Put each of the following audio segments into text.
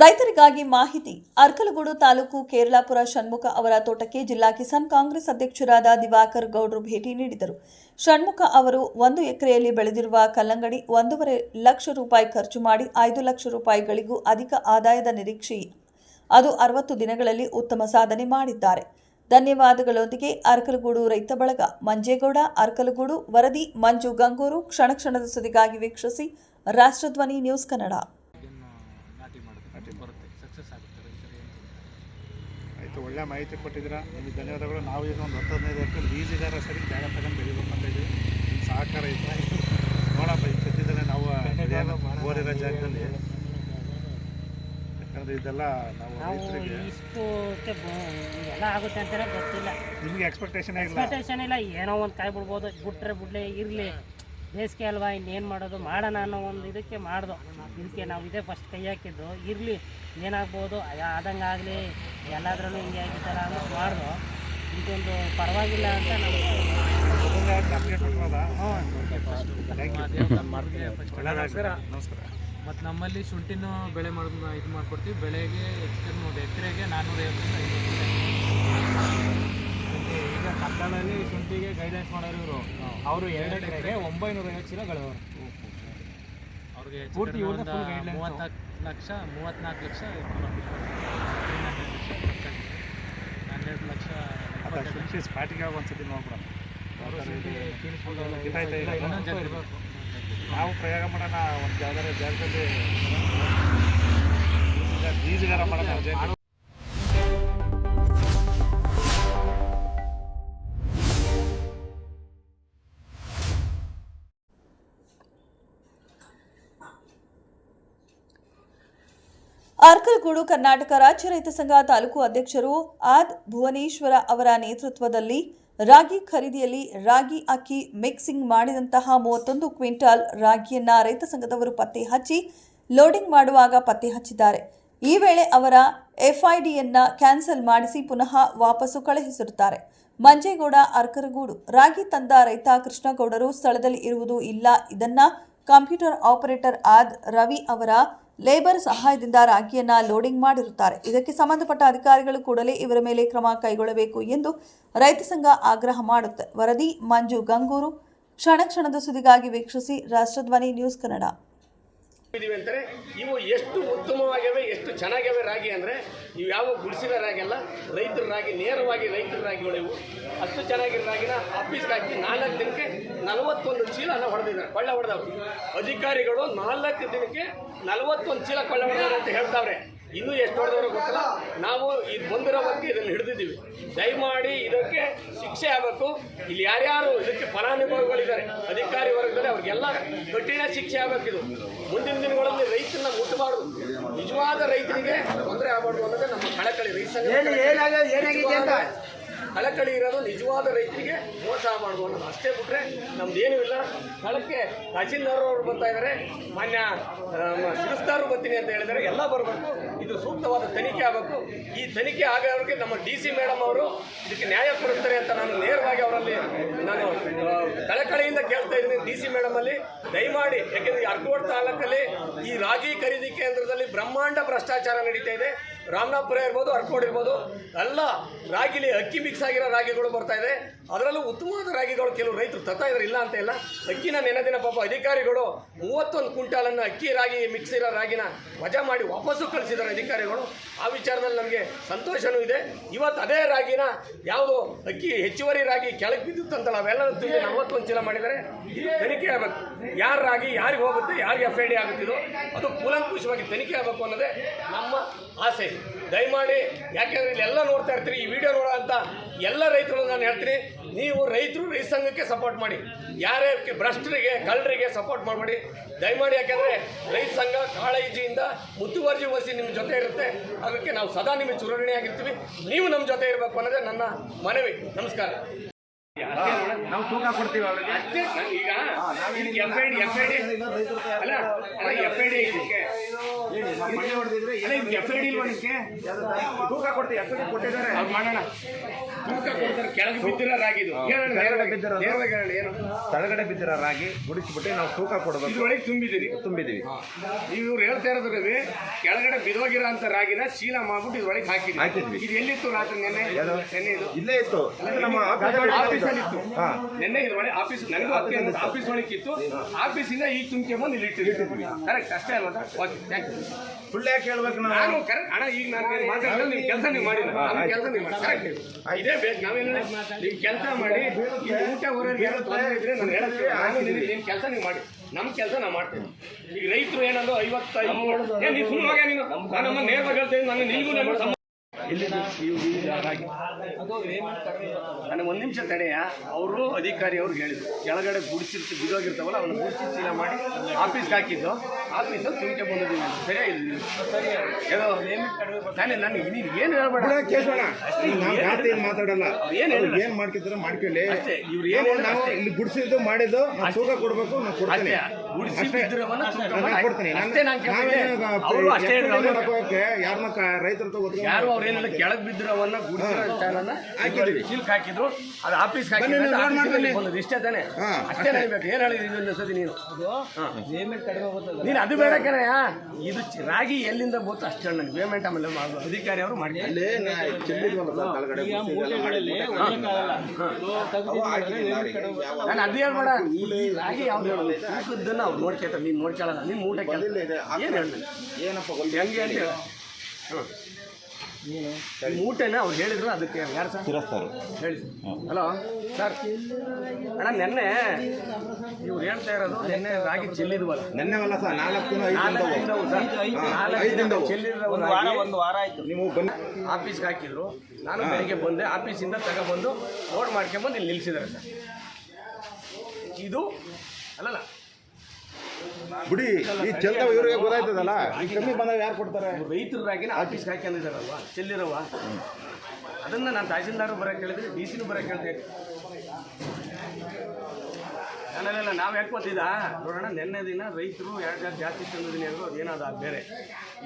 ರೈತರಿಗಾಗಿ ಮಾಹಿತಿ. ಅರ್ಕಲಗೂಡು ತಾಲೂಕು ಕೇರಳಾಪುರ ಷಣ್ಮುಖ ಅವರ ತೋಟಕ್ಕೆ ಜಿಲ್ಲಾ ಕಿಸಾನ್ ಕಾಂಗ್ರೆಸ್ ಅಧ್ಯಕ್ಷರಾದ ದಿವಾಕರ್ ಗೌಡ್ರು ಭೇಟಿ ನೀಡಿದರು. ಷಣ್ಮುಖ ಅವರು 1 ಎಕರೆಯಲ್ಲಿ ಬೆಳೆದಿರುವ ಕಲ್ಲಂಗಡಿ 1.5 ಲಕ್ಷ ರೂಪಾಯಿ ಖರ್ಚು ಮಾಡಿ 5 ಲಕ್ಷ ರೂಪಾಯಿಗಳಿಗೂ ಅಧಿಕ ಆದಾಯದ ನಿರೀಕ್ಷೆ. ಅದು 60 ದಿನಗಳಲ್ಲಿ ಉತ್ತಮ ಸಾಧನೆ ಮಾಡಿದ್ದಾರೆ. ಧನ್ಯವಾದಗಳೊಂದಿಗೆ ಅರ್ಕಲಗೂಡು ರೈತ ಬಳಗ. ಮಂಜೇಗೌಡ, ಅರ್ಕಲಗೂಡು. ವರದಿ ಮಂಜು ಗಂಗೂರು. ಕ್ಷಣದ ಸುದ್ದಿಗಾಗಿ ವೀಕ್ಷಿಸಿ ರಾಷ್ಟ್ರಧ್ವನಿ ನ್ಯೂಸ್ ಕನ್ನಡ. ಆಯಿತು, ಒಳ್ಳೆ ಮಾಹಿತಿ ಕೊಟ್ಟಿದ್ದೀರಾ, ನಿಮಗೆ ಧನ್ಯವಾದಗಳು. ನಾವು ಈಗ ಒಂದು 10-15 ಎಕರೆ ಲೀಸಿಗಾರ ಸರಿ ಜಾಗ ತಗೊಂಡು ಬೆಳಿಬೇಕಂತ ಇದ್ದೀವಿ. ನಿಮ್ಮ ಸಹಕಾರ ಐತೆ ನೋಡಪ್ಪ. ಈ ಸದ್ಯದಲ್ಲೇ ನಾವು ಓರಿರೋ ಜಾಗದಲ್ಲಿ, ಯಾಕಂದರೆ ಇದೆಲ್ಲ ನಾವು ರೈತರಿಗೆ ಎಲ್ಲ ಆಗುತ್ತೆ ಅಂತಲೇ ಗೊತ್ತಿಲ್ಲ. ನಿಮಗೆ ಎಕ್ಸ್ಪೆಕ್ಟೇಷನ್ ಇಲ್ಲ. ಏನೋ ಒಂದು ಕಾಯಿ ಬಿಡ್ಬೋದು, ಬಿಡ್ಲೆ ಇರಲಿ, ಬೇಸಿಗೆ ಅಲ್ವಾ, ಇನ್ನೇನು ಮಾಡೋದು, ಮಾಡೋಣ ಅನ್ನೋ ಒಂದು ಇದಕ್ಕೆ ಮಾಡ್ದು. ಇದಕ್ಕೆ ನಾವು ಇದೇ ಫಸ್ಟ್ ಕೈ ಹಾಕಿದ್ದು. ಇರಲಿ, ಏನಾಗ್ಬೋದು, ಆದಂಗೆ ಆಗಲಿ, ಎಲ್ಲಾದ್ರೂ ಹಿಂಗೆ ಆಗಿದ್ದಲ್ಲ ಅಂತ ಮಾಡ್ದು. ಇದೊಂದು ಪರವಾಗಿಲ್ಲ ಅಂತ ನಮಸ್ಕಾರ. ಮತ್ತು ನಮ್ಮಲ್ಲಿ ಶುಂಠಿನೂ ಬೆಳೆ ಇದು ಮಾಡ್ಕೊಡ್ತೀವಿ. ಬೆಳೆಗೆ ಹೆಚ್ಚು ಎಕರೆಗೆ 450 ಈಗ ಕನ್ನಡದಲ್ಲಿ ಶುಂಠಿಗೆ ಗೈಡೆನ್ಸ್ ಮಾಡೋರು ಇವರು. ಅವರು 2 ಎಕರೆಗೆ 950 ಚೀಲಗಳು. ಅವ್ರಿಗೆ ಪೂರ್ತಿ 34 ಲಕ್ಷ 12 ಲಕ್ಷ ಶುಂಠಿ ಸ್ಪಾಟಿಗೆ ಒಂದ್ಸತಿ ನೋಡ್ಬಿಡ. ನಾವು ಪ್ರಯೋಗ ಮಾಡೋಣ ಒಂದು ಜಾಗದಲ್ಲಿ ಬೀಜಗಾರ ಮಾಡೋಣ. ಅರ್ಕಲಗೂಡು ಕರ್ನಾಟಕ ರಾಜ್ಯ ರೈತ ಸಂಘ ತಾಲೂಕು ಅಧ್ಯಕ್ಷರು ಆದ್ ಭುವನೇಶ್ವರ ಅವರ ನೇತೃತ್ವದಲ್ಲಿ ರಾಗಿ ಖರೀದಿಯಲ್ಲಿ ರಾಗಿ ಅಕ್ಕಿ ಮಿಕ್ಸಿಂಗ್ ಮಾಡಿದಂತಹ 31 ಕ್ವಿಂಟಾಲ್ ರಾಗಿಯನ್ನ ರೈತ ಸಂಘದವರು ಪತ್ತೆ ಹಚ್ಚಿ ಲೋಡಿಂಗ್ ಮಾಡುವಾಗ ಪತ್ತೆ ಹಚ್ಚಿದ್ದಾರೆ. ಈ ವೇಳೆ ಅವರ ಎಫ್ಐಡಿಯನ್ನ ಕ್ಯಾನ್ಸಲ್ ಮಾಡಿಸಿ ಪುನಃ ವಾಪಸ್ಸು ಕಳುಹಿಸಿರುತ್ತಾರೆ. ಮಂಜೇಗೌಡ, ಅರ್ಕಲಗೂಡು. ರಾಗಿ ತಂದ ರೈತ ಕೃಷ್ಣಗೌಡರು ಸ್ಥಳದಲ್ಲಿ ಇರುವುದು ಇಲ್ಲ. ಇದನ್ನ ಕಂಪ್ಯೂಟರ್ ಆಪರೇಟರ್ ಆದ್ ರವಿ ಅವರ ಲೇಬರ್ ಸಹಾಯದಿಂದ ರಾಗಿಯನ್ನ ಲೋಡಿಂಗ್ ಮಾಡಿರುತ್ತಾರೆ. ಇದಕ್ಕೆ ಸಂಬಂಧಪಟ್ಟ ಅಧಿಕಾರಿಗಳು ಕೂಡಲೇ ಇವರ ಮೇಲೆ ಕ್ರಮ ಕೈಗೊಳ್ಳಬೇಕು ಎಂದು ರೈತ ಸಂಘ ಆಗ್ರಹ ಮಾಡುತ್ತೆ. ವರದಿ ಮಂಜು ಗಂಗೂರು. ಕ್ಷಣದ ಸುದ್ದಿಗಾಗಿ ವೀಕ್ಷಿಸಿ ರಾಷ್ಟ್ರಧ್ವನಿ ನ್ಯೂಸ್ ಕನ್ನಡ. ಅಂತಾರೆ ಇವು ಎಷ್ಟು ಉತ್ತಮವಾಗಿವೆ, ಎಷ್ಟು ಚೆನ್ನಾಗಿವೆ ರಾಗಿ ಅಂದರೆ ಇವು ಯಾವ ಗುಡಿಸಿದ ರಾಗಿ ಅಲ್ಲ, ರೈತರ ರಾಗಿ, ನೇರವಾಗಿ ರೈತರ ರಾಗಿಗಳು ಇವು. ಅಷ್ಟು ಚೆನ್ನಾಗಿರೋ ರಾಗಿನ ಆಫೀಸ್ಗೆ ಹಾಕಿ 4 ದಿನಕ್ಕೆ 41 ಚೀಲನ ಹೊಡೆದಿದ್ದಾರೆ, ಕೊಳ್ಳೆ ಹೊಡೆದವರು. ಅಧಿಕಾರಿಗಳು 4 ದಿನಕ್ಕೆ 41 ಚೀಲ ಕೊಳ್ಳೆ ಹೊಡೆದವರು ಅಂತ ಹೇಳ್ತಾವ್ರೆ. ಇನ್ನೂ ಎಷ್ಟು ಹೊಡೆದವರು ಗೊತ್ತಿಲ್ಲ. ನಾವು ಇದು ಬಂದಿರೋ ಹೊತ್ತಿಗೆ ಇದನ್ನು ಹಿಡಿದಿದ್ದೀವಿ. ದಯಮಾಡಿ ಇದಕ್ಕೆ ಶಿಕ್ಷೆ ಆಗಬೇಕು. ಇಲ್ಲಿ ಯಾರ್ಯಾರು ಇದಕ್ಕೆ ಫಲಾನುಭವಿಗಳಿದ್ದಾರೆ ಅಧಿಕಾರಿ ವರ್ಗದಲ್ಲಿ ಅವ್ರಿಗೆಲ್ಲ ಕಠಿಣ ಶಿಕ್ಷೆ ಆಗಬೇಕು. ಇದು ಮುಂದಿನ ದಿನಗಳಲ್ಲಿ ರೈತರನ್ನ ಮುಟ್ಟಬಾರ್ದು, ನಿಜವಾದ ರೈತರಿಗೆ ತೊಂದರೆ ಆಗಬಾರ್ದು ಅನ್ನೋದೇ ನಮ್ಮ ಕಳಕಳಿ. ರೈತ ಕಳಕಳಿ ಇರೋದು ನಿಜವಾದ ರೈತರಿಗೆ ಮೋಸ ಆಗಬಾರ್ದು ಅನ್ನೋದು ಅಷ್ಟೇ ಬಿಟ್ಟರೆ ನಮ್ದೇನೂ ಇಲ್ಲ. ಸ್ಥಳಕ್ಕೆ ತಹಸೀಲ್ದಾರ್ ಅವರು ಬರ್ತಾ ಇದ್ದಾರೆ, ಮಾನ್ಯ ಶಿರಸ್ತಾರು ಬರ್ತೀನಿ ಅಂತ ಹೇಳಿದರೆ ಎಲ್ಲ ಬರಬೇಕು. ಇದು ಸೂಕ್ತವಾದ ತನಿಖೆ ಆಗಬೇಕು. ಈ ತನಿಖೆ ಆಗೋರಿಗೆ ನಮ್ಮ DC ಮೇಡಮ್ ಅವರು ಇದಕ್ಕೆ ನ್ಯಾಯ ಕೊಡಿಸ್ತಾರೆ ಅಂತ ನಾನು ನೇರವಾಗಿ ಅವರಲ್ಲಿ ನಾನು ಕಳಕಳಿಯಿಂದ ಕೇಳ್ತಾ ಇದ್ದೀನಿ. DC ಮೇಡಮಲ್ಲಿ ದಯಮಾಡಿ, ಯಾಕೆಂದರೆ ಅರ್ಕಲಗೂಡು ತಾಲೂಕಲ್ಲಿ ಈ ರಾಗಿ ಖರೀದಿ ಕೇಂದ್ರದಲ್ಲಿ ಬ್ರಹ್ಮಾಂಡ ಭ್ರಷ್ಟಾಚಾರ ನಡೀತಾ ಇದೆ. ರಾಮನಾಥಪುರ ಇರ್ಬೋದು, ಅರ್ಕಲಗೂಡು ಇರ್ಬೋದು, ಎಲ್ಲ ರಾಗಿಲಿ ಅಕ್ಕಿ ಮಿಕ್ಸ್ ಆಗಿರೋ ರಾಗಿಗಳು ಬರ್ತಾ ಇದೆ. ಅದರಲ್ಲೂ ಉತ್ತಮವಾದ ರಾಗಿಗಳು ಕೆಲವು ರೈತರು ತರ್ತಾ ಇದ್ದಾರೆ, ಇಲ್ಲ ಅಂತ ಇಲ್ಲ. ಅಕ್ಕಿನ ನೆನೆದಿನ ಪಾಪ ಅಧಿಕಾರಿಗಳು 31 ಕ್ವಿಂಟಾಲನ್ನು ಅಕ್ಕಿ ರಾಗಿ ಮಿಕ್ಸ್ ಇರೋ ರಾಗಿನ ವಜಾ ಮಾಡಿ ವಾಪಸ್ಸು ಕಳಿಸಿದ್ದಾರೆ ಅಧಿಕಾರಿಗಳು. ಆ ವಿಚಾರದಲ್ಲಿ ನಮಗೆ ಸಂತೋಷವೂ ಇದೆ. ಇವತ್ತು ಅದೇ ರಾಗಿನ ಯಾವುದೋ ಅಕ್ಕಿ ಹೆಚ್ಚುವರಿ ರಾಗಿ ಕೆಳಗೆ ಬಿದ್ದುತ್ತಂತಲ್ಲ, ಅವೆಲ್ಲ ತುಂಬಿ 41 ಚೀಲ ಮಾಡಿದರೆ. ಇದು ತನಿಖೆ ಆಗಬೇಕು. ಯಾರ ರಾಗಿ ಯಾರಿಗೆ ಹೋಗುತ್ತೆ, ಯಾರಿಗೆ FID ಆಗುತ್ತಿದೋ ಅದು ಕೂಲಂಕುಷವಾಗಿ ತನಿಖೆ ಆಗಬೇಕು ಅನ್ನೋದೇ ನಮ್ಮ ಆಸೆ. ದಯಮಾಡಿ, ಯಾಕೆಂದರೆ ಇಲ್ಲೆಲ್ಲ ನೋಡ್ತಾ ಇರ್ತೀರಿ, ಈ ವಿಡಿಯೋ ನೋಡೋ ಅಂತ ಎಲ್ಲ ರೈತರು ನಾನು ಹೇಳ್ತೀನಿ, ನೀವು ರೈತರು ರೈತ ಸಂಘಕ್ಕೆ ಸಪೋರ್ಟ್ ಮಾಡಿ, ಯಾರೇ ಭ್ರಷ್ಟರಿಗೆ ಕಳ್ಳರಿಗೆ ಸಪೋರ್ಟ್ ಮಾಡಬೇಡಿ ದಯಮಾಡಿ. ಯಾಕೆಂದರೆ ರೈತ ಸಂಘ ಕಾಳಜಿಯಿಂದ ಮುತುವರ್ಜಿ ವಹಿಸಿ ನಿಮ್ಮ ಜೊತೆ ಇರುತ್ತೆ. ಅದಕ್ಕೆ ನಾವು ಸದಾ ನಿಮಗೆ ಚಿರಋಣಿಯಾಗಿರ್ತೀವಿ. ನೀವು ನಮ್ಮ ಜೊತೆ ಇರಬೇಕು ಅನ್ನೋದೇ ನನ್ನ ಮನವಿ. ನಮಸ್ಕಾರ. ನಾವು ತೂಕ ಕೊಡ್ತೀವಿ ಅವರಿಗೆ. ಈಗ FID ಅಲ್ಲ, FID ಇದಕ್ಕೆ ಮಣ್ಣೆ ಹೊಡೆದಿದ್ರೆ FID ಇಲ್ವಾ? ನಿಮಗೆ ತೂಕ ಕೊಡ್ತೀವಿ, FID ಕೊಟ್ಟಿದ್ದಾರೆ, ಮಾಡೋಣ. ತೂಕ ಕೊಡ್ತಾರೆ ಕೆಳಗೆ ಬಿದ್ದಿರೋ ರಾಗಿದು ಹೇಳೋಣ ನೇರವಾಗಿ ಹೇಳೋಣ ಏನು ತಳಗಡೆ ಬಿದ್ದಿರೋ ರಾಗಿ ಗುಡಿಸ್ಬಿಟ್ಟು ನಾವು ತೂಕ ಕೊಡಬೇಕು. ಇದ್ರೊಳಗೆ ತುಂಬಿದ್ದೀವಿ ಇವ್ರು ಹೇಳ್ತಾ ಇರೋದ್ರಲ್ಲಿ ಕೆಳಗಡೆ ಬಿದೋಗಿರೋ ಅಂತ ರಾಗಿನ ಚೀಲ ಮಾಡ್ಬಿಟ್ಟು ಇದ್ರೊಳಗೆ ಹಾಕಿದ್ವಿ. ಇದು ಎಲ್ಲಿತ್ತು ರಾತ್ರಿ ನೆನ್ನೆ ಇದು ಇಲ್ಲೇ ಇತ್ತು, ನಮ್ಮ ಆಫೀಸಲ್ಲಿ ಇತ್ತು. ನೆನ್ನೆ ಇದ್ರೊಳಗೆ ಆಫೀಸ್ ನನಗೂ ಆಫೀಸ್ ಒಳಗೆ ಇತ್ತು. ಆಫೀಸಿಂದ ಈಗ ತುಂಬಿಕೆ ಬಂದು ಇಲ್ಲಿ ಇಟ್ಟಿದ್ವಿ. ಕರೆಕ್ಟ್ ಅಷ್ಟೇ ಅಲ್ವಾ ಸರ್? Okay, thank you. ಸುಳ್ಳು ಯಾಕೆ ಹೇಳ್ಬೇಕು ನಾನು ಕರೆಕ್ಟ್ ಅಣ್ಣ. ಈಗ ನಾನು ಮಾತಾಡಿದ್ರೆ ನಿಮ್ಮ ಕೆಲಸ ನೀವು ಮಾಡಿ, ನಮ್ಮ ಕೆಲಸ ನೀವು ಮಾಡಿ. ಕರೆಕ್ಟ್ ಇದೇ ಬೇಕು. ನಾವೇನು ನೀವು ಕೆಲಸ ಮಾಡಿ ಇಲ್ಲಿ ಊಟ ಹೊರಗೆ ಏನೋ ತೊಂದರೆ ಇದ್ರೆ ನಾನು ಹೇಳಕ್ಕೆ ನಿಮ್ಮ ಕೆಲಸ ನೀವು ಮಾಡಿ, ನಮ್ಮ ಕೆಲಸ ನಾವು ಮಾಡ್ತೇವೆ. ಈಗ ರೈತರು ಏನಂದ್ರು 55 ನೀನು ಸುಮ್ಮನೆ ನೀನು ನಮ್ಮ ನೇರವಾಗಿ ಹೇಳ್ತೇನೆ. ನಾನು ನಿಲ್ಗೂ ನಮ್ಮ ನನಗೆ ಒಂದು ನಿಮಿಷ ತಡೆಯ. ಅವರು ಅಧಿಕಾರಿ ಅವ್ರಿಗೆ ಹೇಳಿದ್ರು ಕೆಳಗಡೆ ಗುಡಿಸಿರ್ತಿ ಬಿದೋಗಿರ್ತಾವಲ್ಲ ಅವನ್ನ ಗುಡಿಸಿ ಚೀಲ ಮಾಡಿ ಆಫೀಸ್ಗೆ ಹಾಕಿದ್ದು. ಆಫೀಸಲ್ಲಿ ತುಂಬಿಕೆ ಬಂದಿದ್ದೀವಿ ಅಂತ ಸರಿಯಾಗಿದ್ದೀವಿ. ನಾನು ಏನು ಹೇಳ್ಬೇಡ, ಮಾತಾಡಲ್ಲ. ಏನ್ ಮಾಡ್ಕಿದ್ರೆ ಮಾಡ್ಕೊಳ್ಳಿ. ಇವ್ರು ಏನು ನಾವು ಇಲ್ಲಿ ಗುಡಿಸಿದ್ದು ಮಾಡಿದ್ದು ತೂಕ ಕೊಡ್ಬೇಕು, ನಾವು ಕೊಡ್ತೀನಿ. ಗುಡಿಸಿ ಬಿದ್ದಿರೋವನ್ನ ಕೊಡ್ತೀನಿ. ಯಾರನ್ನ ರೈತರು ಯಾರು ಅವ್ರೇನಿಲ್ಲ ಕೆಳಗೆ ಬಿದ್ದಿರೋವನ್ನ ಗುಡಿಸಿರೋ ಚಾಲನ ಚೀಲಕ್ಕೆ ಹಾಕಿದ್ರು. ಅದು ಆಫೀಸ್ಗೆ ಹಾಕಿದ್ರು. ಇಷ್ಟೇ ತಾನೆ? ಅಷ್ಟೇ ಬೇಕು. ಏನು ಹೇಳಿದ್ರಿ ಸತಿ ನೀನು? ನೀನು ಅದು ಬೇಡ ಕಣಯ್ಯ. ಇದು ರಾಗಿ ಎಲ್ಲಿಂದ ಬೋತು ಅಷ್ಟೇ ನನಗೆ ಪೇಮೆಂಟ್ ಆಮೇಲೆ ಅಧಿಕಾರಿ ಅವರು ಮಾಡಿ ನಾನು ಅದು ಹೇಳ್ಬೇಡ. ಈ ರಾಗಿ ಯಾವ್ದು ಹೇಳೋದು ತೂಕದ್ದನ್ನ ಅವ್ರು ನೋಡ್ಕೊಳ್ತಾರೆ, ನೀನು ನೋಡ್ಕೊಳ್ಳಲ್ಲ. ನೀನು ಮೂಟ ಏನು ಹೇಳಿ ಏನಪ್ಪ ಹೆಂಗೆ ಅಂತ ಹೇಳ. ಮೂಟೆನ ಅವ್ರು ಹೇಳಿದ್ರು. ಅದಕ್ಕೆ ಯಾರು ಸರ್ ಹೇಳಿ? Hello sir. ಅಣ್ಣ ನೆನ್ನೆ ಇವ್ರು ಹೇಳ್ತಾ ಇರೋದು ನೆನ್ನೆ ರಾಗಿ ಚೆಲ್ಲಿದ್ವಲ್ಲ. ನೆನ್ನೆವಲ್ಲ ಸರ್, 4 ದಿನ ಚೆಲ್ಲಿದ್ರು. ಒಂದು ವಾರ ಆಯ್ತು. ನೀವು ಬನ್ನಿ ಆಫೀಸ್ಗೆ ಹಾಕಿದ್ರು. ನಾನು ಬೆಳಿಗ್ಗೆ ಬಂದೆ. ಆಫೀಸಿಂದ ತಗೊಬಂದು ಲೋಡ್ ಮಾಡ್ಕೊಂಬಂದು ಇಲ್ಲಿ ನಿಲ್ಸಿದ್ದಾರೆ ಸರ್. ಇದು ಅಲ್ಲಲ್ಲ ಬಿಡಿ. ಈ ಚೆಲ್ದವ ಇವ್ರಿಗೆ ಗೊತ್ತಾಯ್ತದಲ್ಲ, ಕಮ್ಮಿ ಬಂದಾಗ ಯಾರು ಕೊಡ್ತಾರೆ? ರೈತರು ರಾಗಿನ ಆಫೀಸ್ಗೆ ಹಾಕೊಂಡಿದ್ದಾರಲ್ವಾ ಚೆಲ್ಲಿರವ. ಅದನ್ನು ನಾನು ತಹಸೀಲ್ದಾರು ಬರೋಕ್ಕೆ ಹೇಳಿದ್ರೆ, ಡಿ ಸಿನೂ ಬರೋಕ್ಕೆ ಹೇಳ್ತೇನೆ. ನಾನೆಲ್ಲ ನಾವು ಯಾಕೆ ಗೊತ್ತಿದ್ದ ನೋಡೋಣ. ನೆನ್ನೆ ದಿನ ರೈತರು ಯಾರು ಜಾಸ್ತಿ ತಂದಿದ್ದೀನಿ ಅಂದರು. ಅದೇನಾದ ಬೇರೆ.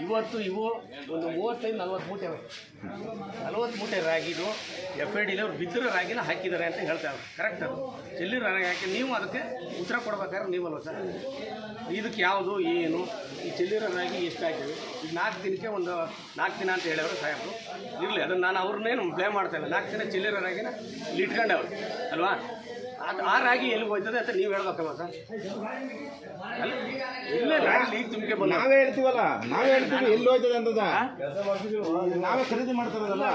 ಇವತ್ತು ಇವು ಒಂದು 35-40 ಮೂಟೆ 40 ಮೂಟೆ ರಾಗಿದು FID ಅವ್ರು ಬಿದ್ದಿರೋ ರಾಗಿನ ಹಾಕಿದ್ದಾರೆ ಅಂತ ಹೇಳ್ತಾರೆ. ಕರೆಕ್ಟ್ ಅದು ಚೆಲ್ಲಿರೋ ರಾಗಿ ಹಾಕಿ. ನೀವು ಅದಕ್ಕೆ ಉತ್ತರ ಕೊಡ್ಬೇಕಾದ್ರೆ ನೀವಲ್ವ ಸರ್? ಇದಕ್ಕೆ ಯಾವುದು ಏನು ಈ ಚೆಲ್ಲಿರೋ ರಾಗಿ ಎಷ್ಟು ಹಾಕಿವಿ? ಈಗ 4 ದಿನಕ್ಕೆ ಒಂದು 4 ದಿನ ಅಂತ ಹೇಳಿದ್ರು ಸಾಹೇಬರು. ಇರಲಿ, ಅದನ್ನು ನಾನು ಅವ್ರನ್ನೇನು ಬ್ಲೇಮ್ ಮಾಡ್ತಾ ಇಲ್ಲ. 4 ದಿನ ಚೆಲ್ಲಿರೋ ರಾಗಿನ ಇಲ್ಲಿ ಇಟ್ಕೊಂಡವ್ರು ಅಲ್ವಾ? ಅದು ಆ ರಾಗಿ ಎಲ್ಲಿಗೆ ಹೋಯ್ತದೆ ಅಂತ ನೀವು ಹೇಳ್ಬೇಕಲ್ವ ಸರ್? ಅಲ್ಲ ಇಲ್ಲೇ ರಾಗಿ ಈಗ ತುಂಬಿಕೆ ಬಂದು ನಾವೇ ಹೇಳ್ತೀವಲ್ಲ, ನಾವೇ ಹೇಳ್ತೀವಿ ಎಲ್ಲಿ ಹೋಯ್ತದೆ ಅಂತದ. ನಾವೇ ಖರೀದಿ ಮಾಡ್ತಾರಲ್ಲ,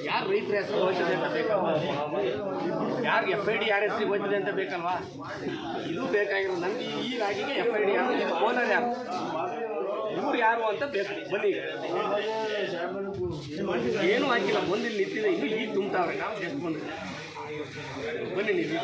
ಯಾರು ರೈತರ ಹೆಸರು ಹೋಯ್ತದೆ ಅಂತ ಬೇಕಲ್ವಾ? ಯಾರು FID ಯಾರ ಹೆಸರಿಗೆ ಹೋಯ್ತದೆ ಅಂತ ಬೇಕಲ್ವಾ? ಇದು ಬೇಕಾಗಿರೋ ನನಗೆ. ಈ ರಾಗಿಗೆ FID ಯಾರು, ಇದು ಓನರ್ ಯಾರು, ಇವ್ರು ಯಾರು ಅಂತ ಬೇಕು. ಬನ್ನಿ, ಏನೂ ಹಾಕಿಲ್ಲ. ಬಂದಿಲ್ಲಿ ನಿಂತಿದೆ. ಇನ್ನೂ ಈಗ ತುಂಬ್ತಾವ್ರೆ. ನಾವು ಎಷ್ಟು ಬಂದಿದೆ ಬನ್ನಿ ನೀವು.